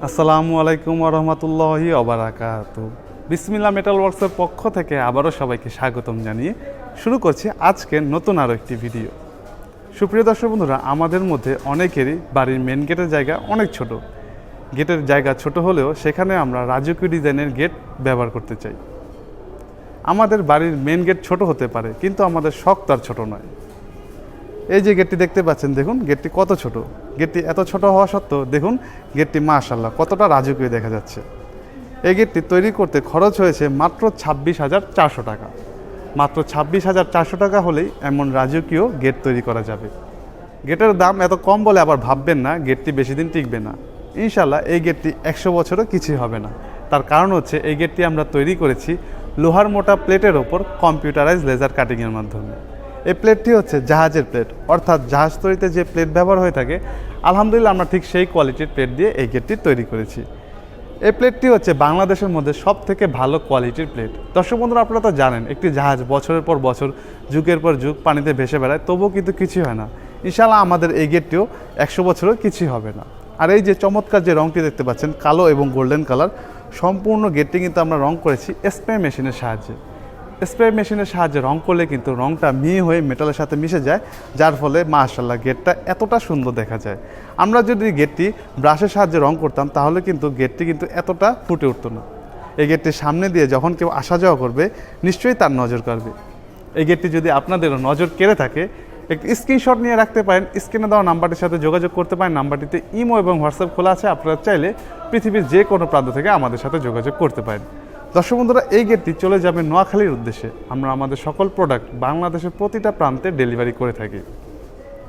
আসসালামু আলাইকুম রহমতুল্লাহি ওবারাকাতু। বিসমিল্লাহ মেটাল ওয়ার্কসের পক্ষ থেকে আবারও সবাইকে স্বাগতম জানিয়ে শুরু করছি আজকের নতুন আরও একটি ভিডিও। সুপ্রিয় দর্শক বন্ধুরা, আমাদের মধ্যে অনেকেরই বাড়ির মেন গেটের জায়গা অনেক ছোট। গেটের জায়গা ছোট হলেও সেখানে আমরা রাজকীয় ডিজাইনের গেট ব্যবহার করতে চাই। আমাদের বাড়ির মেন গেট ছোট হতে পারে, কিন্তু আমাদের শখ তার ছোট নয়। এই যে গেটটি দেখতে পাচ্ছেন, দেখুন গেটটি কত ছোট। গেটটি এত ছোট হওয়া সত্ত্বেও দেখুন গেটটি মাশাআল্লাহ কতটা রাজকীয় দেখা যাচ্ছে। এই গেটটি তৈরি করতে খরচ হয়েছে মাত্র 26,400 টাকা। মাত্র 26,400 টাকা হলেই এমন রাজকীয় গেট তৈরি করা যাবে। গেটের দাম এত কম বলে আবার ভাববেন না গেটটি বেশি দিন টিকবে না। ইনশাআল্লাহ এই গেটটি 100 বছরও কিছুই হবে না। তার কারণ হচ্ছে এই গেটটি আমরা তৈরি করেছি লোহার মোটা প্লেটের ওপর কম্পিউটারাইজ লেজার কাটিংয়ের মাধ্যমে। এই প্লেটটি হচ্ছে জাহাজের প্লেট, অর্থাৎ জাহাজ তৈরিতে যে প্লেট ব্যবহার হয়ে থাকে, আলহামদুলিল্লাহ আমরা ঠিক সেই কোয়ালিটির প্লেট দিয়ে এই গেটটি তৈরি করেছি। এই প্লেটটি হচ্ছে বাংলাদেশের মধ্যে সব থেকে ভালো কোয়ালিটির প্লেট। দর্শক বন্ধুরা, আপনারা তো জানেন একটি জাহাজ বছরের পর বছর যুগের পর যুগ পানিতে ভেসে বেড়ায়, তবুও কিন্তু কিছুই হয় না। ইনশাআল্লাহ আমাদের এই গেটটিও 100 বছরও কিছুই হবে না। আর এই যে চমৎকার যে রঙটি দেখতে পাচ্ছেন, কালো এবং গোল্ডেন কালার, সম্পূর্ণ গেটটি কিন্তু আমরা রং করেছি স্প্রে মেশিনের সাহায্যে। স্প্রে মেশিনের সাহায্যে রং করলে কিন্তু রংটা মিহি হয়ে মেটালের সাথে মিশে যায়, যার ফলে মাশাআল্লাহ গেটটা এতটা সুন্দর দেখা যায়। আমরা যদি গেটটি ব্রাশের সাহায্যে রং করতাম তাহলে কিন্তু গেটটি কিন্তু এতটা ফুটে উঠতো না। এই গেটটির সামনে দিয়ে যখন কেউ আসা যাওয়া করবে নিশ্চয়ই তার নজর কাড়বে। এই গেটটি যদি আপনাদেরও নজর কেড়ে থাকে, একটি স্ক্রিনশট নিয়ে রাখতে পারেন, স্ক্রিনে দেওয়া নাম্বারটির সাথে যোগাযোগ করতে পারেন। নাম্বারটিতে ইমো এবং হোয়াটসঅ্যাপ খোলা আছে, আপনারা চাইলে পৃথিবীর যে কোনো প্রান্ত থেকে আমাদের সাথে যোগাযোগ করতে পারেন। দর্শক বন্ধুরা, এই গেটটি চলে যাবে নোয়াখালীর উদ্দেশ্যে। আমরা আমাদের সকল প্রোডাক্ট বাংলাদেশের প্রতিটা প্রান্তে ডেলিভারি করে থাকি।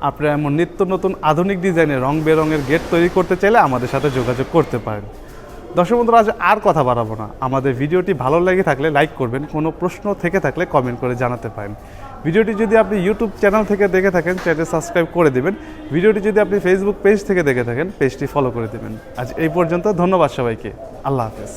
আপনারা এমন নিত্য নতুন আধুনিক ডিজাইনের রং বেরঙের গেট তৈরি করতে চাইলে আমাদের সাথে যোগাযোগ করতে পারেন। দর্শক বন্ধুরা, আজ আর কথা বাড়াবো না। আমাদের ভিডিওটি ভালো লেগে থাকলে লাইক করবেন, কোনো প্রশ্ন থেকে থাকলে কমেন্ট করে জানাতে পারেন। ভিডিওটি যদি আপনি ইউটিউব চ্যানেল থেকে দেখে থাকেন, চ্যানেল সাবস্ক্রাইব করে দেবেন। ভিডিওটি যদি আপনি ফেসবুক পেজ থেকে দেখে থাকেন, পেজটি ফলো করে দেবেন। আজ এই পর্যন্ত, ধন্যবাদ সবাইকে। আল্লাহ হাফেজ।